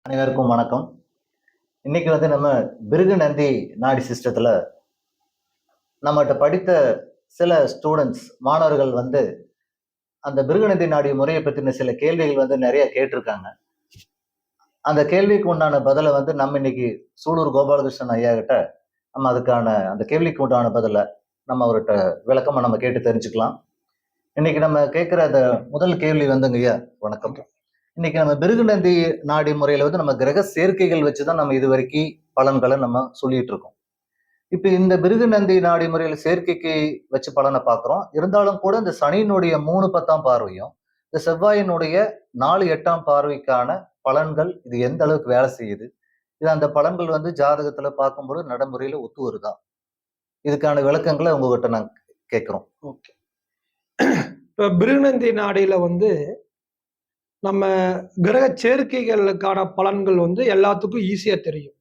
அனைவருக்கும் வணக்கம். இன்னைக்கு நம்ம பிருகு நந்தி நாடி சிஸ்டத்துல நம்மகிட்ட படித்த சில ஸ்டூடெண்ட்ஸ் மாணவர்கள் அந்த பிருகு நந்தி நாடி முறையை பத்தின சில கேள்விகள் நிறைய கேட்டிருக்காங்க. அந்த கேள்விக்கு உண்டான பதிலை நம்ம இன்னைக்கு சூலூர் கோபாலகிருஷ்ணன் ஐயா கிட்ட நம்ம அதுக்கான அந்த கேள்விக்கு உண்டான பதிலை நம்ம அவர்கிட்ட விளக்கமா நம்ம கேட்டு தெரிஞ்சுக்கலாம். இன்னைக்கு நம்ம கேட்கிற அந்த முதல் கேள்வி ஐயா வணக்கம். இன்னைக்கு நம்ம பிருகு நந்தி நாடி முறையில நம்ம கிரக சேர்க்கைகள் வச்சுதான் நம்ம இது வரைக்கும் பலன்களை நம்ம சொல்லிட்டு இருக்கோம். இப்ப இந்த பிருகு நந்தி நாடி முறையில சேர்க்கைக்கு வச்சு பலனை பார்க்கிறோம். இருந்தாலும் கூட இந்த சனியினுடைய 3/10 பார்வையும் இந்த செவ்வாயினுடைய 4/8 பார்வைக்கான பலன்கள் இது எந்த அளவுக்கு வேலை செய்யுது, இது அந்த பலன்கள் ஜாதகத்துல பார்க்கும்போது நடைமுறையில ஒத்து வருதா, இதுக்கான விளக்கங்களை உங்ககிட்ட நாங்க கேட்கிறோம். ஓகே. இப்ப பிருகுநந்தி நாடியில நம்ம கிரக சேர்க்கைகளுக்கான பலன்கள் எல்லாத்துக்கும் ஈஸியா தெரியும்.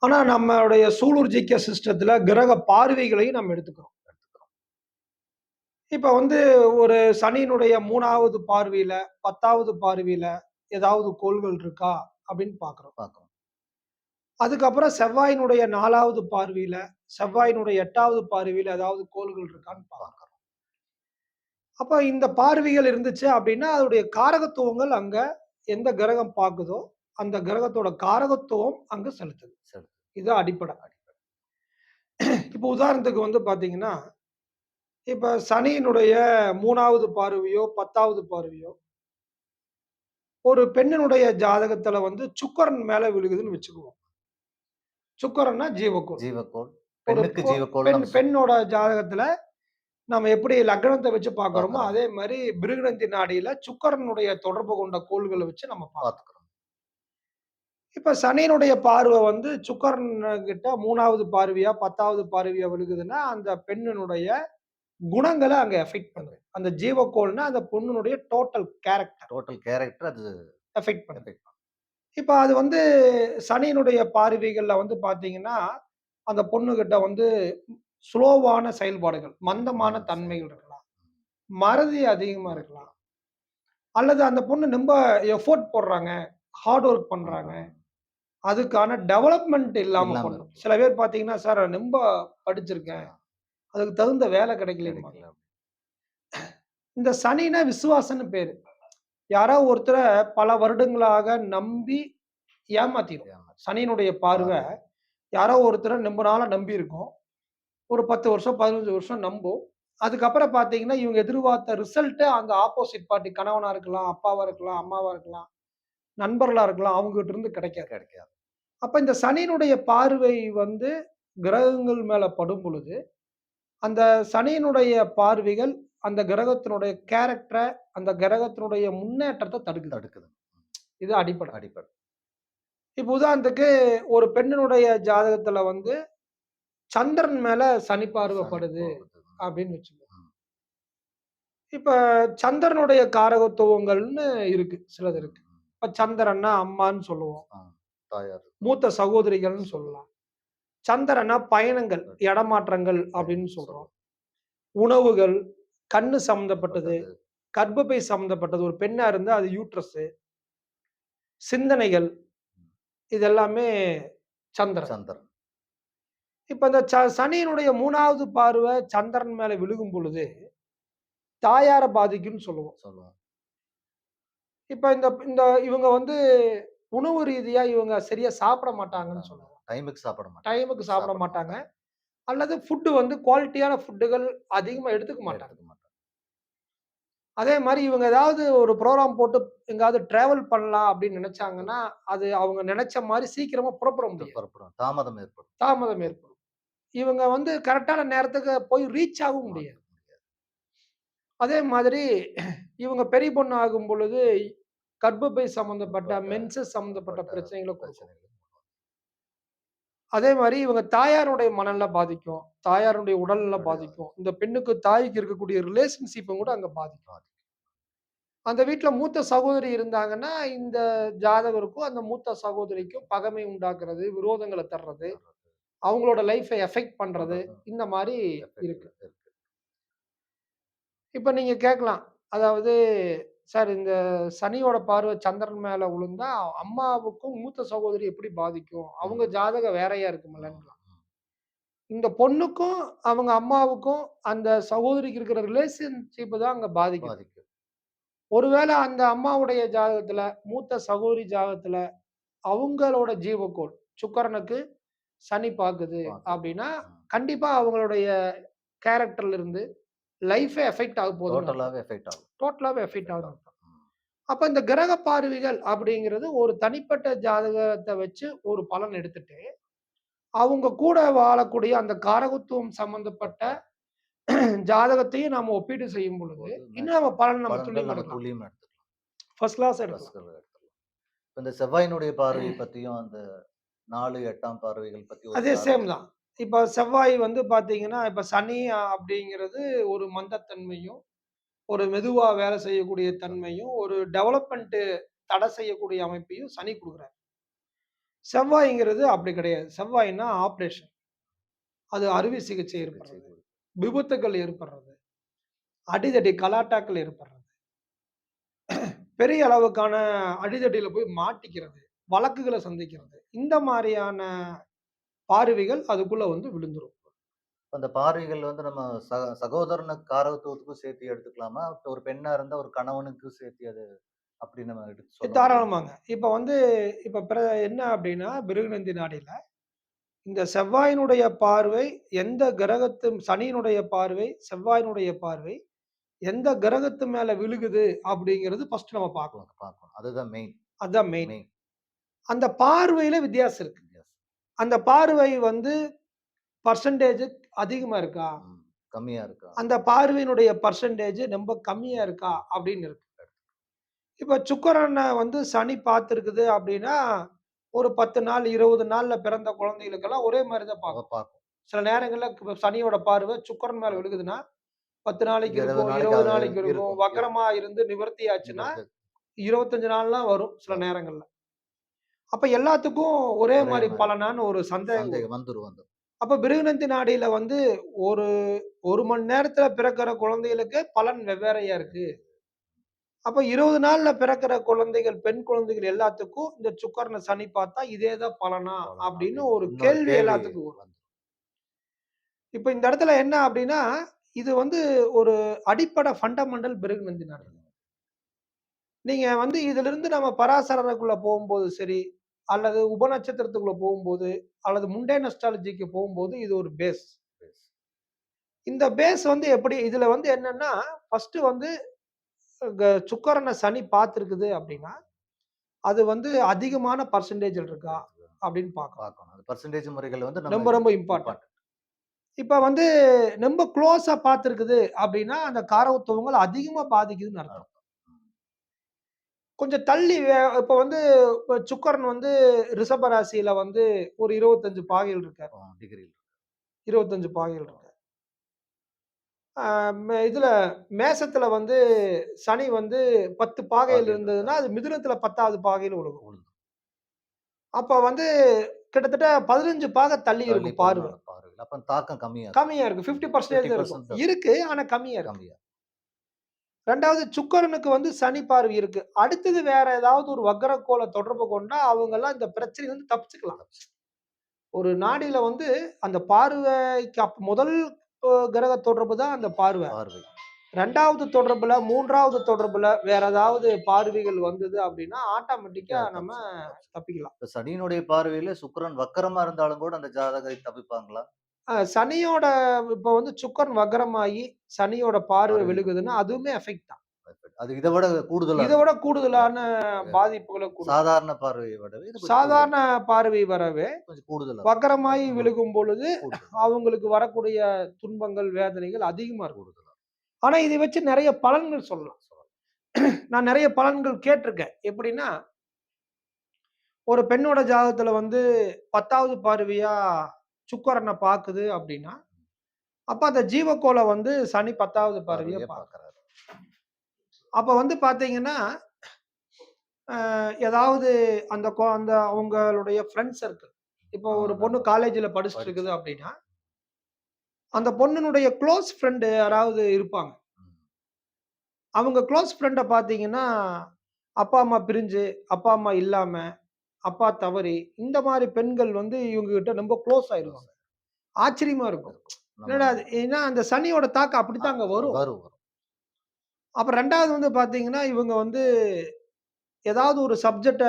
ஆனா நம்மளுடைய சூலூர் ஜிகே சிஸ்டத்துல கிரக பார்வைகளையும் நம்ம எடுத்துக்கிறோம். இப்ப ஒரு சனியினுடைய 3வது பார்வையில 10வது பார்வையில ஏதாவது கோள்கள் இருக்கா அப்படின்னு பார்க்கிறோம். அதுக்கப்புறம் செவ்வாயினுடைய 4வது பார்வையில செவ்வாயினுடைய 8வது பார்வையில ஏதாவது கோள்கள் இருக்கான்னு பார்க்கிறோம். அப்ப இந்த பார்வைகள் இருந்துச்சு அப்படின்னா அதோடைய காரகத்துவங்கள் அங்க எந்த கிரகம் பார்க்குதோ அந்த கிரகத்தோட காரகத்துவம் அங்க செலுத்துது. இது அடிப்படை. இப்ப உதாரணத்துக்கு பாத்தீங்கன்னா, இப்ப சனியினுடைய 3வது பார்வையோ 10வது பார்வையோ ஒரு பெண்ணினுடைய ஜாதகத்துல சுக்கிரன் மேல விழுகுதுன்னு வச்சுக்குவோம். சுக்கிரன்னா ஜீவக்கோள். பெண்ணோட ஜாதகத்துல நம்ம எப்படி லக்னத்தை வச்சு பார்க்கிறோமோ அதே மாதிரி பிருகுநந்தி நாடியில சுக்கிரனுடைய தொடர்பு கொண்ட கோள்களை வச்சு நம்ம பார்த்துக்கிறோம். இப்ப சனியினுடைய பார்வை சுக்கிரன் கிட்ட 3வது பார்வையா 10வது பார்வையா விழுகுதுன்னா அந்த பெண்ணினுடைய குணங்களை அங்க எஃபெக்ட் பண்ணுது. அந்த ஜீவக்கோள்னா அந்த பொண்ணுடைய டோட்டல் கேரக்டர் அது எஃபெக்ட் பண்ணுது. இப்ப அது சனியினுடைய பார்வைகள்ல பாத்தீங்கன்னா அந்த பொண்ணு கிட்ட ஸ்லோவான செயல்பாடுகள், மந்தமான தன்மைகள் இருக்கலாம், மறதி அதிகமா இருக்கலாம், அல்லது அந்த பொண்ணு ரொம்ப எஃபோர்ட் போடுறாங்க, ஹார்ட் ஒர்க் பண்றாங்க, அதுக்கான டெவலப்மெண்ட் இல்லாம பண்ணும். சில பேர் பாத்தீங்கன்னா, சார் ரொம்ப படிச்சிருக்கேன், அதுக்கு தகுந்த வேலை கிடைக்கல. இந்த சனினா விசுவாசன்னு பேரு. யாரோ ஒருத்தரை பல வருடங்களாக நம்பி ஏமாத்திடும். சனியினுடைய பார்வை யாரோ ஒருத்தரை ரொம்ப நாளா நம்பி இருக்கும். ஒரு 10 வருஷம் 15 வருஷம் நம்பும். அதுக்கப்புறம் பாத்தீங்கன்னா இவங்க எதிர்பார்த்த ரிசல்ட் அந்த ஆப்போசிட் பார்ட்டி கணவனா இருக்கலாம், அப்பாவா இருக்கலாம், அம்மாவா இருக்கலாம், நண்பர்களா இருக்கலாம், அவங்க கிட்ட இருந்து கிடைக்காது. அப்ப இந்த சனியினுடைய பார்வை கிரகங்கள் மேல படும் பொழுது அந்த சனியினுடைய பார்வைகள் அந்த கிரகத்தினுடைய கேரக்டரை, அந்த கிரகத்தினுடைய முன்னேற்றத்தை தடுக்குது. இது அடிப்படை. இப்ப உதாரணத்துக்கு ஒரு பெண்ணினுடைய ஜாதகத்துல சந்திரன் மேல சனி பார்வைப்படுது அப்படின்னு வச்சுக்கோங்க. இப்ப சந்திரனுடைய காரகத்துவங்கள்னு இருக்கு, சிலது இருக்கு. இப்ப சந்திரன்னா அம்மான்னு சொல்லுவோம், மூத்த சகோதரிகள்னு சொல்லலாம். சந்திரனா பயணங்கள், இடமாற்றங்கள் அப்படின்னு சொல்றோம். உணவுகள், கண்ணு சம்பந்தப்பட்டது, கர்ப்பப்பை சம்பந்தப்பட்டது, ஒரு பெண்ணா இருந்தா அது யூட்ரஸ், சிந்தனைகள், இதெல்லாமே சந்திரன். இப்ப இந்த சனியினுடைய 3வது பார்வை சந்திரன் மேல விழுகும் பொழுது தாயார பாதிக்கும்னு சொல்லுவோம். இப்ப இந்த இவங்க உணவு ரீதியா இவங்க சரியா சாப்பிட மாட்டாங்கன்னு சொல்லுவோம். டைமுக்கு சாப்பிட மாட்டாங்க. அல்லது ஃபுட் குவாலிட்டியான ஃபுட்டுகள் அதிகமா எடுத்துக்க மாட்டாங்க. அதே மாதிரி இவங்க ஏதாவது ஒரு ப்ரோகிராம் போட்டு எங்காவது டிராவல் பண்ணலாம் அப்படின்னு நினைச்சாங்கன்னா அது அவங்க நினைச்ச மாதிரி சீக்கிரமா புறப்பட முடியும். தாமதம் ஏற்படும். இவங்க கரெக்டான நேரத்துக்கு போய் ரீச் ஆகவும் முடியாது. அதே மாதிரி இவங்க பெரிய பொண்ணு ஆகும் பொழுது கர்ப்பப்பை சம்பந்தப்பட்ட மென்சஸ் சம்பந்தப்பட்ட பிரச்சனைகளை கொடுக்கும். அதே மாதிரி இவங்க தாயாருடைய மனநல பாதிக்கும், தாயாருடைய உடல்நல பாதிக்கும். இந்த பெண்ணுக்கு தாய்க்கு இருக்கக்கூடிய ரிலேஷன்ஷிப்பும் கூட அங்க பாதிக்கும். அந்த வீட்டுல மூத்த சகோதரி இருந்தாங்கன்னா இந்த ஜாதகருக்கும் அந்த மூத்த சகோதரிக்கும் பகைமை உண்டாக்குறது, விரோதங்களை தர்றது, அவங்களோட லைஃபை எஃபெக்ட் பண்றது, இந்த மாதிரி இருக்கு. இப்ப நீங்க கேட்கலாம், அதாவது சார் இந்த சனியோட பார்வை சந்திரன் மேல விழுந்தா, அம்மாவுக்கும் மூத்த சகோதரி எப்படி பாதிக்கும்? அவங்க ஜாதகம் வேறையா இருக்குமில்லங்கலாம். இந்த பொண்ணுக்கும், அவங்க அம்மாவுக்கும், அந்த சகோதரிக்கு இருக்கிற ரிலேஷன்ஷிப் தான் அங்க பாதிக்குது. பாதிக்கும். ஒருவேள அந்த அம்மாவுடைய ஜாதகத்துல, மூத்த சகோதரி ஜாதகத்துல, அவங்களோட ஜீவக்கோள் சுக்கிரனுக்கு சனி பாக்குது பாக்குது. அப்படின்னா, ம். கண்டிப்பா அவங்களுடைய கேரக்டர்ல இருந்து லைஃபே எஃபெக்ட் ஆக போகுதுன்னு அர்த்தம். டோட்டலாவே எஃபெக்ட் ஆகும். டோட்டலாவே எஃபெக்ட் ஆகுதுன்னு அர்த்தம். ம். அப்ப இந்த கிரக பார்வைகள் அப்படிங்கிறது ஒரு தனிப்பட்ட ஜாதகத்த வச்சு ஒரு பலன் எடுத்துட்டு, அவங்க கூட வாழக்கூடிய அந்த காரகத்துவம் சம்பந்தப்பட்ட ஜாதகத்தையும் நாம ஒப்பீடு செய்யும் பொழுது, போது இன்னும் நம்ம பலன் நம்ம பலன்கள் துல்லியமா நம்ம எடுக்கலாம். துல்லியமா எடுத்துக்கலாம். ஃபர்ஸ்ட் கிளாஸ் எடுக்கலாம். ரசிகர்கள் எடுத்துக்கலாம். இப்ப இந்த செவ்வாயினுடைய பார்வை பத்தியும், அந்த 4, 8ஆம் பார்வைகள் பத்தி ஒரு அதே சேம் சார்ந்த தான். இப்ப செவ்வாய் வந்து பாத்தீங்கன்னா, இப்ப சனி அப்படிங்கிறது ஒரு மந்தத்தன்மையும், ஒரு மெதுவா வேலை செய்யக்கூடிய தன்மையும், ஒரு டெவலப்மென்ட் தடை செய்யக்கூடிய அமைப்பையும் சனி குடுக்குறாரு. செவ்வாய்ங்கிறது அப்படி கிடையாது. செவ்வாய்ன்னா ஆப்பரேஷன். அது அறுவை சிகிச்சை ஏற்படுறது, விபத்துக்கள் ஏற்படுறது, அடிதடி கலாட்டாக்கள் ஏற்படுறது, பெரிய அளவுக்கான அடிதடியில போய் மாட்டிக்கிறது, வழக்குகள சந்திக்கிறது. இந்த மாரியான பார்வைகள் அதுக்குள்ள வந்து விழுந்துரும். அந்த பார்வைகள் வந்து நம்ம சகோதரன காரகத்துவத்துக்கும் சேர்த்து எடுத்துக்கலாமா? இப்ப ஒரு பெண்ணா இருந்தா ஒரு கணவனுக்கும் சேர்த்து அது அப்படி நம்ம எடுத்து சொல்ல முடியுமா? தாராளமாங்க. இப்ப வந்து இப்ப என்ன அப்டின்னா, பிருகுநந்தி நாடில இந்த செவ்வாயினுடைய பார்வை எந்த கிரகத்து சனியினுடைய பார்வை, செவ்வாயினுடைய பார்வை எந்த கிரகத்து மேல விழுகுது அப்படிங்கிறது ஃபர்ஸ்ட் நம்ம பார்க்கணும். பார்க்கணும். அதுதான் மெயின். அதான் மெயின். மெயின். அந்த பார்வையில வித்தியாசம் இருக்கு. அந்த பார்வை வந்து பெர்சன்டேஜ் அதிகமா இருக்கா? கம்மியா இருக்கா? அந்த பார்வையினுடைய பெர்சன்டேஜ் ரொம்ப கம்மியா இருக்கா? அப்படின்னு இருக்கு. இப்ப சுக்கிரன வந்து சனி பார்த்திருக்குது அப்படின்னா, ஒரு 10 நாள், 20 நாள்ல பிறந்த குழந்தைகளுக்கெல்லாம் ஒரே மாரி தான் பார்க்கும். பார்க்கும். சில நேரங்கள்ல சனியோட பார்வை சுக்கிரன் மேல விழுகுதுன்னா, 10 நாளைக்கு 20 இருக்கும், நாளைக்கு 20 அது நாளைக்கு இருக்கும். இருக்கும். வக்ரமா இருந்து நிவர்த்தி ஆச்சுன்னா, 25 நாள்லாம் வரும் சில நேரங்கள்ல. அப்ப எல்லாத்துக்கும் ஒரே மாரி பலனான்னு ஒரு சந்தேகம் வரும். வந்துரும். அப்ப பிருகுநந்தி நாடியில வந்து ஒரு 1 மணி நேரத்துல பிறக்கிற குழந்தைகளுக்கு பலன் வெவ்வேறையா இருக்கு. அப்ப 20 நாள்ல பிறக்கிற குழந்தைகள், பெண் குழந்தைகள் எல்லாத்துக்கும் இந்த சுக்கிரன சனி பார்த்தா இதே தான் பலனா? அப்படின்னு ஒரு கேள்வி எல்லாத்துக்கும் வரும். இப்ப இந்த இடத்துல என்ன அப்படின்னா, இது வந்து ஒரு அடிப்படை ஃபண்டமெண்டல் பிருகுநந்தி நாடி. நீங்க வந்து இதிலிருந்து நம்ம பராசரருக்குள்ள போகும்போது சரி, அல்லது உபநட்சத்திரத்துக்குள்ள போகும்போது, அல்லது முண்டேன் அஸ்ட்ராலஜிக்கு போகும்போது இது ஒரு பேஸ். இந்த பேஸ் வந்து எப்படி இதுல வந்து என்னன்னா, ஃபர்ஸ்ட் வந்து சுக்கிரன சனி பார்த்திருக்குது அப்படின்னா, அது வந்து அதிகமான பெர்சன்டேஜ்ல இருக்கா அப்படின்னு பார்க்கணும். அது பெர்சன்டேஜ் முறைகள் வந்து ரொம்ப ரொம்ப இம்பார்ட்டன்ட். இப்ப வந்து ரொம்ப குளோஸா பார்த்திருக்குது அப்படின்னா, அந்த காரகத்துவங்கள் அதிகமா பாதிக்குதுன்னு அர்த்தம். கொஞ்சம் தள்ளி இப்ப வந்து சுக்கிரன் வந்து ரிஷப ராசியில வந்து ஒரு 25 பாகைகள் இருக்காரு. டிகிரி 25 பாகைகள் இருக்கு. இதுல மேசத்துல வந்து சனி வந்து 10 பாகையில் இருந்ததுன்னா, அது மிதுனத்துல 10வது பாகையில விழுகும். அப்ப வந்து கிட்டத்தட்ட 15 பாகை தள்ளி இருக்கும் பார்வை. அப்ப தாக்கம் கம்மியா இருக்கு. 50% இருக்கும். இருக்கு. ஆனா கம்மியா இருக்கு. 2வது சுக்கிரனுக்கு வந்து சனி பார்வை இருக்கு. அடுத்தது வேற ஏதாவது ஒரு வக்ரக்கோள தொடர்பு கொண்டா, அவங்கலாம் இந்த பிரச்சனையில இருந்து தப்பிச்சுக்கலாம். ஒரு நாடியில வந்து அந்த பார்வைக்கு முதல் கிரக தொடர்பு தான் அந்த பார்வை. 2வது தொடர்புல, 3வது தொடர்புல வேற ஏதாவது பார்வைகள் வந்தது அப்படின்னா, ஆட்டோமேட்டிக்கா நம்ம தப்பிக்கலாம். இப்ப சனியினுடைய பார்வையில சுக்கிரன் வக்கரமா இருந்தாலும் கூட அந்த ஜாதகரை தப்பிப்பாங்களா? சனியோட இப்ப வந்து சுக்கிரன் வக்ரமாயி, சனியோட பார்வை விழுகுதுன்னா, அதுவுமே எஃபெக்ட் தான். அது இத விட கூடுதலா இத விட கூடுதலான பாதிப்புகள சாதாரண பார்வையை விடவே சாதாரண பார்வை வரவே கொஞ்சம் கூடுதலா வக்ரமாயி விழுகும் பொழுது அவங்களுக்கு வரக்கூடிய துன்பங்கள், வேதனைகள் அதிகமா இருக்கும். ஆனா இதை வச்சு நிறைய பலன்கள் சொல்லலாம். நான் நிறைய பலன்கள் கேட்டிருக்கேன். எப்படின்னா, ஒரு பெண்ணோட ஜாதகத்துல வந்து 10வது பார்வையா சுக்கிரன பாக்குது அப்படின்னா, அப்ப அந்த ஜீவக்கோள வந்து சனி 10வது பார்வையா பார்க்கிறாரு. அப்ப வந்து பாத்தீங்கன்னா, ஏதாவது அந்த அந்த அவங்களுடைய ஃப்ரெண்ட் சர்க்கிள். இப்போ ஒரு பொண்ணு காலேஜ்ல படிச்சுட்டு இருக்குது அப்படின்னா, அந்த பொண்ணுனுடைய குளோஸ் ஃப்ரெண்ட் யாராவது இருப்பாங்க. அவங்க குளோஸ் ஃப்ரெண்ட பார்த்தீங்கன்னா, அப்பா, அம்மா பிரிஞ்சு, அப்பா, அம்மா இல்லாம, அப்பா தவறி, இந்த மாரி பெண்கள் வந்து இவங்க கிட்ட ரொம்ப குளோஸ் ஆயிருவாங்க. ஆச்சரியமா இருக்கும். நம்ம என்னடா இது? ஏன்னா அந்த சனியோட தாக்கம் அப்படித்தான் அங்க வரும். வரும், வரும். அப்புறம் 2வது வந்து பார்த்தீங்கன்னா, இவங்க வந்து ஏதாவது ஒரு சப்ஜெக்ட்ட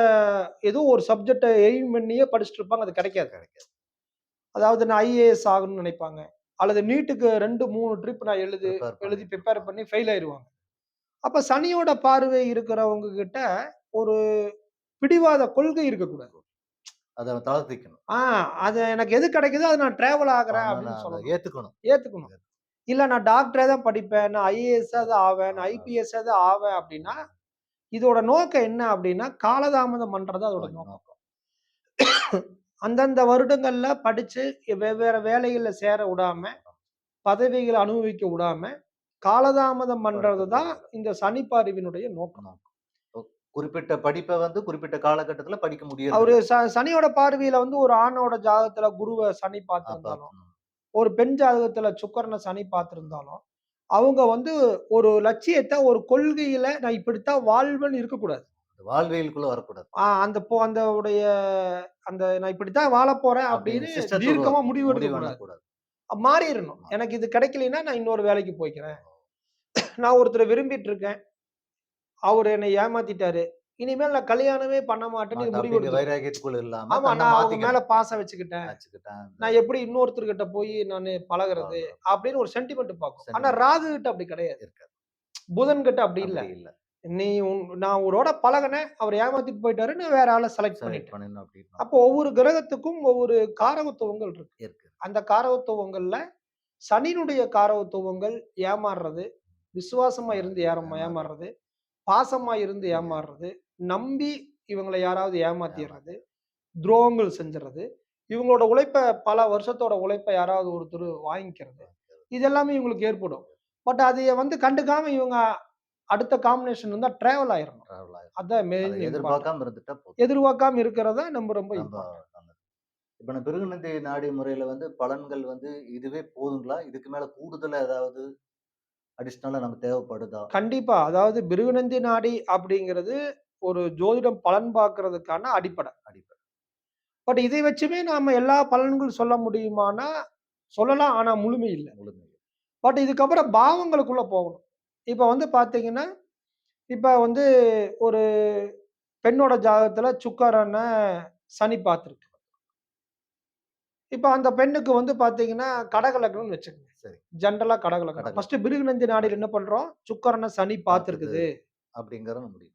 ஏதோ ஒரு சப்ஜெக்ட்ட எய்ம் பண்ணியே படிச்சுட்டு இருப்பாங்க. அது கிடைக்காது. கிடைக்காது. அதாவது நான் ஐஏஎஸ் ஆகணும்னு நினைப்பாங்க. அல்லது நீட்டுக்கு 2, 3 ட்ரிப் நான் பிரிப்பேர் எழுதி பண்ணிட்டு பிரிப்பேர் இருப்பாங்க. பண்ணி ஃபெயில் ஆயிருவாங்க. அப்ப சனியோட பார்வை இருக்கிறவங்க கிட்ட ஒரு பிடிவாத கொள்கை இருக்கக்கூடாது. அத தளர்த்திக்கணும். ஆ அது எனக்கு எது கிடைக்குதோ அது நான் டிராவல் ஆகுறேன் ஆனா அப்படின்னு நான் அத சொல்லணும். ஏத்துக்கணும். ஏத்துக்கணும். இல்ல நான் டாக்டரே தான் படிப்பேன். நான் ஐஏஎஸ்ஸாவது ஆவேன். நான் ஐபிஎஸ்ஸாவது ஆவேன் அப்படின்னா, இதோட நோக்கம் என்ன அப்படின்னா, காலதாமதம் பண்றது அதோட நோக்கம். நோக்கம். அந்தந்த வருடங்கள்ல படிச்சு வெவ்வேறு வேலைகள்ல சேர விடாம, பதவிகள அனுபவிக்க விடாம, காலதாமதம் பண்றது தான் இந்த சனி பார்வையினுடைய நோக்கம். நோக்கம். ஒ குறிப்பிட்ட படிப்ப வந்து குறிப்பிட்ட காலகட்டத்தில படிக்க அவரு முடியறதில்ல. சனியோட பார்வையில வந்து ஒரு ஆணோட ஜாதகத்துல குருவ சனி அப்ப பார்த்திருந்தாலும், ஒரு பெண் ஜாதகத்துல சுக்கிரன சனி பார்த்திருந்தாலும், அவங்க வந்து ஒரு லட்சியத்த, ஒரு கொள்கையில நான் இப்படித்தான் வாழ்வேன்னு இருக்கக்கூடாது. வாழ்வியலுக்குள்ள வரக்கூடாது. அந்த அந்த உடைய அந்த நான் இப்படித்தான் வாழப்போறேன் அப்படின்னு அப்படின்னு சிஸ்டத்த தீர்க்கமா உருவாக்கணும். முடிவு முடிவு எடுக்கக்கூடாது. பண்ணக்கூடாது. மாறிறணும். எனக்கு இது கிடைக்கலைன்னா நான் இன்னொரு வேலைக்கு போய்க்கிறேன். நான் ஒருத்தர விரும்பிட்டு இருக்கேன். அவரு என்னை ஏமாத்திட்டாரு. இனிமேல் நான் கல்யாணமே பண்ண மாட்டேன்னு மாட்டேன் முடிவு அப்படிங்கிற எடுத்துருவேன். வைராக்கியத்துக்குள்ள இல்லாம ஆமா. தன்ன நான் அவங்க மேல மாத்திக்கணும். பாசம் வச்சுக்கிட்டேன். வச்சுக்கிட்டேன். நான் எப்படி இன்னொருத்தர்கிட்ட போய் நானு பழகுறது? அப்படின்னு ஒரு சென்டிமெண்ட் பார்க்கும். ஆனா சென்டிமெண்ட் ராகு கிட்ட அப்படி கிடையாது. இருக்காது. புதன் கிட்ட அப்படி இல்ல. அப்படி இல்ல. நான் அவரோட பழகுனேன். அவர் ஏமாத்திட்டு போயிட்டாரு. நான் வேற ஆள செலக்ட் செலக்ட் பண்ணிட்டேன். பண்ணணும் அப்படின்னு அப்போ ஒவ்வொரு கிரகத்துக்கும் ஒவ்வொரு காரகத்துவங்கள் இருக்கு. இருக்கு. அந்த காரகத்துவங்கள்ல சனியினுடைய காரகத்துவங்கள் ஏமாறுறது, விசுவாசமா இருந்து ஏமாறுறது, பாசமா இருந்து ஏமாறுறது, நம்பி இவங்கள யாராவது ஏமாத்திர்றது, துரோகங்கள் செஞ்சுறது, இவங்களோட உழைப்ப பல வருஷத்தோட உழைப்ப யாராவது ஒருத்தர் வாங்கிக்கிறது. இது எல்லாமே இவங்களுக்கு ஏற்படும். பட் அதைய வந்து கண்டுக்காம இவங்க அடுத்த காம்பினேஷன் வந்தா டிராவல் ஆயிரணும். டிராவல் ஆயிரும். அதான் அத மெயின் இம்பார்ட்டன்ட். எதிர்பார்க்காம இருந்துட்டா போதும். எதிர்பார்க்காம இருக்கிறது தான் ரொம்ப ரொம்ப ரொம்ப இம்பார்ட்டன்ட். நல்லது. இப்ப நான் பிருகுநந்தி நாடி முறையில வந்து பலன்கள் வந்து இதுவே போதுங்களா? இதுக்கு மேல கூடுதலா ஏதாவது அடிஷனலா நமக்கு தேவைப்படுதா? கண்டிப்பா. அதாவது பிருகுநந்தி நாடி அப்படிங்கிறது ஒரு ஜோதிடம் பலன் பார்க்கிறதுக்கான அடிப்படை. அடிப்படை. பட் இதை வச்சுமே நாம எல்லா பலன்கள் சொல்ல முடியுமானா, சொல்லலாம். ஆனா முழுமை இல்ல. முழுமை. பட் இதுக்கப்புறம் பாவங்களுக்குள்ள போகணும். இப்ப வந்து பார்த்தீங்கன்னா, இப்ப வந்து ஒரு பெண்ணோட ஜாதகத்துல சுக்கிரன சனி பார்த்திருக்கு. இப்ப அந்த பெண்ணுக்கு வந்து பார்த்தீங்கன்னா, கடக லக்னம்னு வச்சுக்கங்க. சரி. ஜெனரலா கடக லக்னம். கடக ஃபர்ஸ்ட் பிருகுநந்தி நாடில என்ன பண்றோம்? சுக்கிரன சனி பார்க்குது பார்த்திருக்குது. அப்படிங்கிறத முடிவு.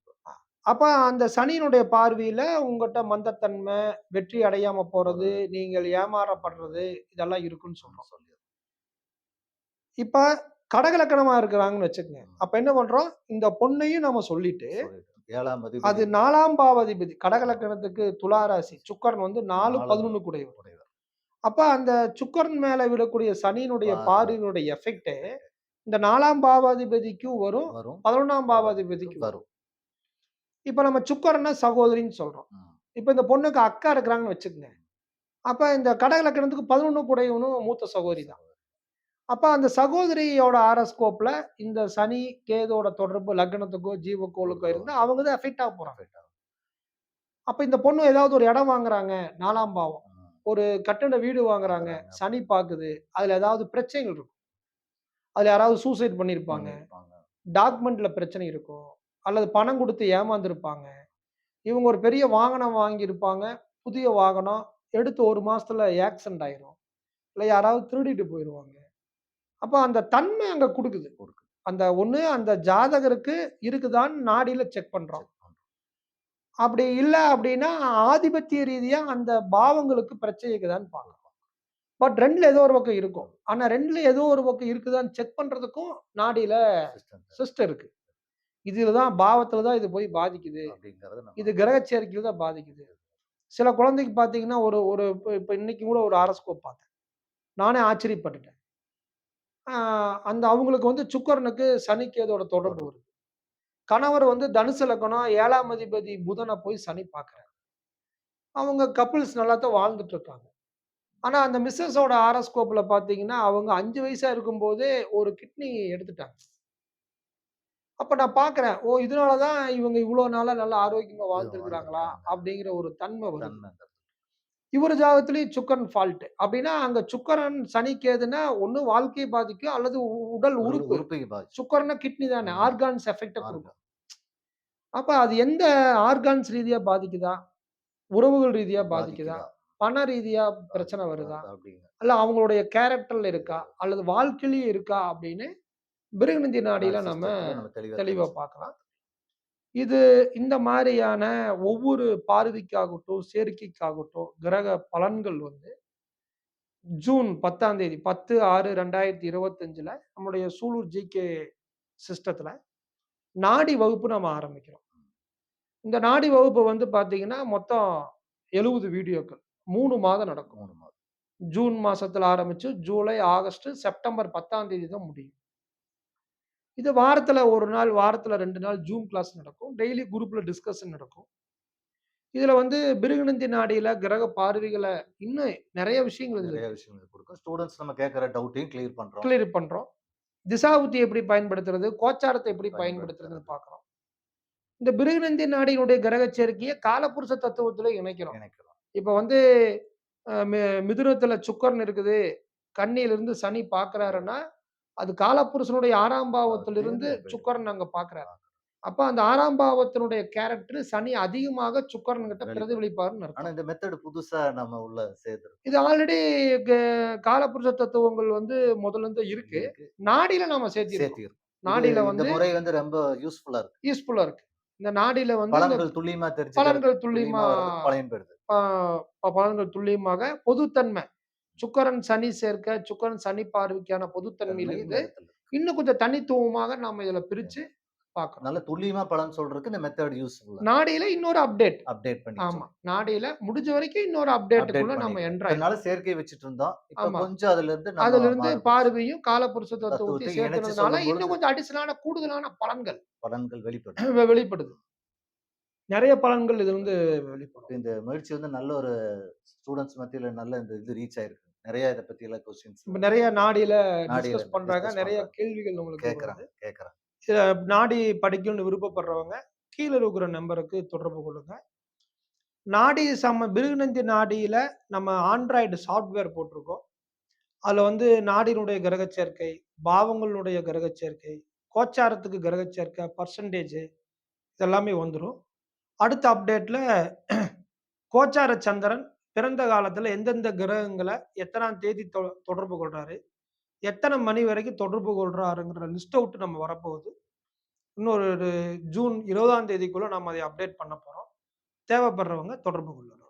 அப்ப அந்த சனியினுடைய பார்வையில உங்கட்ட மந்தத்தன்மை, வெற்றி அடையாம போறது, நீங்கள் ஏமாறப்படுறது, இதெல்லாம் இருக்குன்னு சொல்றோம். இப்ப கடக லக்கணமா இருக்கிறாங்கன்னு வச்சுக்கங்க. அப்ப என்ன பண்றோம்? இந்த பொண்ணையும் நம்ம சொல்லிட்டு, 7ஆம் அது அதிபதி 4ஆம் பாவாதிபதி. கடக லக்கணத்துக்கு துலா ராசி. சுக்கிரன் வந்து 4, 11 கூடையவர். உடையவர். அப்ப அந்த சுக்கிரன் மேல விழக்கூடிய சனியினுடைய பார்வை. பார்வையினுடைய எஃபெக்ட் இந்த 4ஆம் பாவாதிபதிக்கும் வரும், வரும். 11ஆம் பாவாதிபதிக்கும் வரும். வரும். இப்ப நம்ம சுக்கிரன சகோதரின்னு சொல்றோம். இப்ப இந்த பொண்ணுக்கு அக்கா இருக்கிறாங்கன்னு வச்சுக்கங்க. அப்ப இந்த கடக லக்கணத்துக்கு 11 கூடையவனும் மூத்த சகோதரி தான். அப்ப அந்த சகோதரியோட ஹாரோஸ்கோப்ல இந்த சனி, கேதுவோட தொடர்பு லக்னத்துக்கோ, ஜீவக்கோளுக்கோ இருந்தா அவங்க தான் அஃபெக்ட் ஆக போறாங்க. அப்ப இந்த பொண்ணு ஏதாவது ஒரு இடம் வாங்குறாங்க, 4ஆம் பாவம். ஒரு கட்டட வீடு வாங்குறாங்க, சனி பாக்குது. அதுல ஏதாவது பிரச்சனைகள் இருக்கும். அதுல யாராவது சூசைட் பண்ணியிருப்பாங்க. டாக்குமெண்ட்ல பிரச்சனை இருக்கும். அல்லது பணம் குடுத்து ஏமாந்திருப்பாங்க. இவங்க ஒரு பெரிய வாகனம் வாங்கியிருப்பாங்க. புதிய வாகனம். எடுத்து 1 மாசத்துல ஆக்சிடென்ட் ஆயிரும். இல்ல யாராவது திருடிட்டு போயிருவாங்க. அப்ப அந்த தன்மை அங்க குடுக்குது. அந்த ஒண்ணு அந்த ஜாதகருக்கு இருக்குதான்னு நாடில செக் பண்றோம். அப்படி இல்ல அப்படின்னா, ஆதிபத்திய ரீதியா அந்த பாவங்களுக்கு பிரச்சனை இருக்குதான்னு பார்க்கிறோம். பட் 2ல ஏதோ ஒரு பக்கம் இருக்கும். ஆனா 2ல ஏதோ ஒரு பக்கம் இருக்குதான்னு செக் பண்றதுக்கும் நாடில சிஸ்டம் இருக்கு. இதுல தான் பாவத்துல தான் இது போய் பாதிக்குது. இது கிரக சேர்க்கையில தான் பாதிக்குது. சில குழந்தைக்கு பார்த்தீங்கன்னா, ஒரு ஒரு இப்ப இன்னைக்கு கூட ஒரு ஹாரோஸ்கோப் பார்த்தேன். நானே ஆச்சரியப்பட்டுட்டேன். ஆ அந்த அவங்களுக்கு வந்து சுக்கிரனுக்கு சனி, கேதுவோட தொடர்பு வருது. கணவர் வந்து தனுசு லக்னம் 7ஆம் அதிபதி புதன போய் சனி பார்க்குறாரு. அவங்க கப்பிள்ஸ் நல்லா தான் வாழ்ந்துட்டு இருக்காங்க. ஆனா அந்த மிஸ்ஸஸோட ஹாரோஸ்கோப்ல பார்த்தீங்கன்னா, அவங்க 5 வயசா இருக்கும்போதே ஒரு கிட்னி எடுத்துட்டாங்க. அப்ப நான் பார்க்குறேன். ஓ! இதனால தான் இவங்க இவ்ளோ நாளா நல்லா ஆரோக்கியமா வாழ்ந்துருக்கிறாங்களா? வாழ்ந்துருக்காங்க. அப்படிங்கிற ஒரு தன்மை வருது. தன்மை அந்த இவரு ஜாதகத்திலயும் சுக்கிரன் ஃபால்ட். அப்படின்னா அங்க சுக்கிரன், சனி, கேதுன்னா ஒண்ணு வாழ்க்கைய பாதிக்கும் அல்லது உடல் உடல் உறுப்பு. உறுப்பை பாதிச்சு. சுக்கிரன கிட்னி தானே. ம். ஆர்கான்ஸ் எஃபெக்ட்ட ஆர்கன் குடுக்கும். அப்ப அது எந்த ஆர்கான்ஸ் ரீதியா பாதிக்குதா? உறவுகள் ரீதியா பாதிக்குதா? பாதிக்குதா? பண ரீதியா பிரச்சனை பாதிக்குதா? வருதா? அப்படிங்க. அல்ல அவங்களுடைய கேரக்டர்ல இருக்கா? அல்லது வாழ்க்கையிலயும் இருக்கா? அப்படின்னு பிருகுநிதி நாடியில நாடி நம்ம சிஸ்டத்துல நம்ம தெளிவா தெளிவா தெரிஞ்சு பார்க்கலாம். பார்த்து இது இந்த மாரியான ஒவ்வொரு பார்வைக்காகட்டும், சேர்க்கைக்காகட்டும், கிரக பலன்கள் வந்து ஜூன் 10ஆம் தேதி 10/6/2025ல நம்முடைய சூலூர் ஜிகே சிஸ்டத்துல நாடி வகுப்பு நம்ம ஆரம்பிக்கிறோம். இந்த நாடி வகுப்பு வந்து பார்த்தீங்கன்னா, மொத்தம் 70 வீடியோக்கள். 3 மாதம் நடக்கும். 3 மாதம். ஜூன் மாசத்துல ஆரம்பிச்சு, ஜூலை, ஆகஸ்ட், செப்டம்பர் 10ஆம் தேதி தான் முடியும். இது வாரத்துல 1 நாள், வாரத்துல 2 நாள் ஜூம் கிளாஸ் நடக்கும். டெய்லி குரூப்ல டிஸ்கஷன் நடக்கும். இதுல வந்து பிருகுநந்தி நாடியில கிரக பார்வைகள இன்னும் நெறைய விஷயங்கள் இதுல நிறைய இருக்கு. விஷயங்கள் குடுக்கும். ஸ்டூடண்ட்ஸ் நம்ம கேட்கிற டவுட்டையும் கிளியர் பண்றோம். கிளியர் பண்றோம். திசாபுத்தி எப்படி பயன்படுத்துறது? கோச்சாரத்த எப்படி பயன்படுத்துறதுன்னு பயன்படுத்துறது. பார்க்குறோம். இந்த பிருகுநந்தி நாடியினுடைய கிரக சேர்க்கைய காலபுருஷ தத்துவத்துல இணைக்கிறோம். இணைக்கிறோம். இப்ப வந்து அ மி மிதுனத்துல சுக்கிரன் இருக்குது. கன்னியிலிருந்து சனி பார்க்கிறாருன்னா, அது காலபுருஷனுடைய 6ஆம் பாவத்திலிருந்து பாவத்திலிருந்து சுக்கிரன் அங்க பார்க்கிறார். அப்ப அந்த 6ஆம் பாவத்தினுடைய கேரக்டர் சனி அதிகமாக சுக்கிரன் கிட்ட வெளிப்படும். பிரதிபலிப்பாருன்னு ஆனா அர்த்தம். இந்த மெத்தட் புதுசா நம்ம உள்ள சேர்த்திருக்கோம். இது ஆல்ரெடி க காலபுருஷ தத்துவங்கள் வந்து முதல்ல இருந்து இருக்கு. இருக்கு. நாடியில நாம சேர்த்திருக்கோம். சேர்த்திருக்கோம். இது நாடியில இந்த வந்து முறை வந்து ரொம்ப யூஸ்ஃபுல்லா இருக்கு. யூஸ்ஃபுல்லா இருக்கு. இந்த நாடியில வந்து இந்த பலன்கள் துல்லியமா தெரிஞ்சுக்கிறதுக்கு, பலன்கள் துல்லியமா துல்லியமா வர்றதுக்கு பயன்படுது. ப பலன்கள் துல்லியமாக பொதுத்தன்மை. சுக்கிரன், சனி சேர்க்கை, சுக்கிரன், சனி பார்வைக்கான தன்மை இந்த பொதுத்தன்மையிலிருந்து இடத்துல இருக்கு. இன்னும் கொஞ்சம் தனித்துவமாக நாம இதுல பிரிச்சு பார்க்கிறோம். நல்ல துல்லியமா பலன் சொல்றதுக்கு இந்த மெத்தட் யூஸ்ஃபுல்லா நாடியில இன்னொரு அப்டேட். அப்டேட் பண்ணி ஆமா. சொல்லலாம். நாடியில முடிஞ்ச வரைக்கும் இன்னொரு அப்டேட் அப்டேட்டுக்குள்ள நம்ம பண்ணியிருக்கோம். என்டர் இத்தன ஆயிட்டோம். நாள் சேர்க்கை வச்சுட்டு இருந்தோம். இப்ப ஆமா. கொஞ்சம் அதிலிருந்து நம்ம அதிலிருந்து மாறுபடுச்சு. பார்வையும் காலபுருஷ தத்துவத்தை தத்துவத்தையும் இணைச்சு சேர்த்துனதுனால இன்னும் சொல்லும்பொழுது கொஞ்சம் அடிஷனலான கூடுதலான பலன்கள் பலன்கள் வெளிப்படுது. வெளிப்படுது. நெறைய பலன்கள் இதிலிருந்து வெளிப்படும். இந்த முயற்சி வந்து நல்ல ஒரு ஸ்டூடண்ட்ஸ் மத்தியில நல்ல இந்த இது ரீச் ஆயிருக்கு. நெறைய இத பத்தி எல்லாம் கொஸ்டின்ஸ் இப்ப நெறைய நாடியில நாடியில டிஸ்கஸ் பண்றாங்க. டிஸ்கஸ் நெறைய பண்றாங்க. கேள்விகள் நம்மளுக்கு வருது. கேட்கறாங்க. இத நாடி படிக்கணும்னு விருப்பப்படுறவங்க, கீழ இருக்கிற நம்பருக்கு தொடர்பு கொள்ளுங்க. நாடி பிருகுநந்தி நாடியில நம்ம ஆண்ட்ராய்டு சாஃப்ட்வேர் போட்டிருக்கோம். அதுல வந்து நாடியினுடைய கிரக சேர்க்கை, பாவங்களுடைய கிரக சேர்க்கை, கோச்சாரத்துக்கு கிரக சேர்க்கை, பெர்சன்டேஜ் இதெல்லாமே வந்துரும். அடுத்த அப்டேட்ல கோச்சார சந்திரன் பிறந்த காலத்துல எந்தெந்த கிரகங்கள எத்தனாம் தேதி தொடர்பு கொள்றாரு, எத்தன மணி வரைக்கும் தொடர்பு கொள்றாருங்கிற லிஸ்ட் அவுட் நம்ம வரப்போகுது. இன்னொரு ஜூன் 20ஆம் தேதிக்குள்ள நம்ம அதை அப்டேட் பண்ண போறோம். தேவைப்படுறவங்க தொடர்பு கொள்ளலாம்.